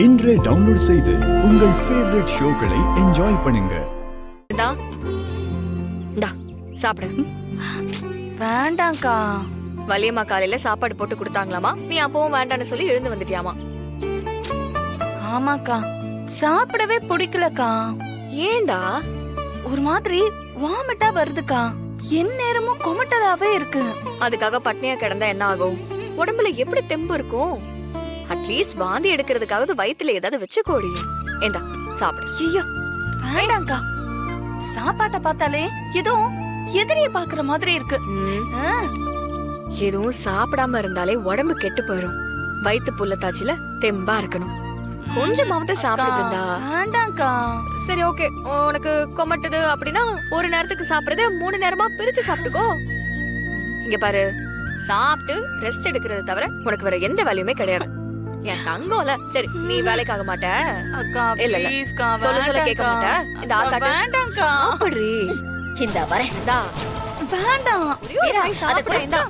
இன்றே டவுன்லோட் செய்து உங்கள் ஃபேவரட் ஷோக்களை என்ஜாய் பண்ணுங்க. சாப்பிடு. வேண்டாம்க்கா. வலியம்மா காலையில சாப்பாடு போட்டு கொடுத்தாங்களாமா, நீ அப்பவும் வேண்டான்னு சொல்லி எழுந்து வந்துட்டியாமா? ஆமாக்கா, சாப்பிடவே பிடிக்கலக்கா. ஏண்டா? ஒரு மாதிரி வாமிட்டா வருதுக்கா. என் நேரமும் கொமட்டலாவே இருக்கு. அதுக்காக பட்னியா கிடந்தா என்ன ஆகும்? உடம்புல எப்படி தெம்பு இருக்கும்? அட்லீஸ்ட் வாந்தி எடுக்கிறதுக்காவது வயித்துல ஏதாவது வச்சுக்கோடி. ஏண்டா சாப்பிடு. ஐயோ வேண்டாம்க்கா. சாப்பாட்டை பார்த்தாலே ஏதோ எதிரிய பாக்குற மாதிரி இருக்கு. எதுவும் சாப்பிடாம இருந்தாலே உடம்பு கெட்டு போயிடும். வயிற்று புள்ளத்தாச்சில தெம்பா இருக்கணும். கொஞ்சமாவது சாப்பிடுறா. வேண்டாம்க்கா. சரி ஓகே, உனக்கு கொமட்டுது அப்படின்னா ஒரு நேரத்துக்கு சாப்பிடுறது 3 நேரமா பிரிச்சு சாப்பிட்டுக்கோ. இங்க பாரு, சாப்பிட்டு ரெஸ்ட் எடுக்கிறது தவிர உனக்கு வேற எந்த வேலையுமே கிடையாது. என் தங்கம்ல. சரி, நீ வேலைக்காக மாட்ட. அக்கா இல்ல சொல்ல சொல்ல கேட்க மாட்ட. இந்த ஆக்காட்டு வேண்டாம்க்கா. சாப்பிடுறீ. இந்த வரேன். இந்தா. வேண்டாம். சாப்பிடு. இந்தா.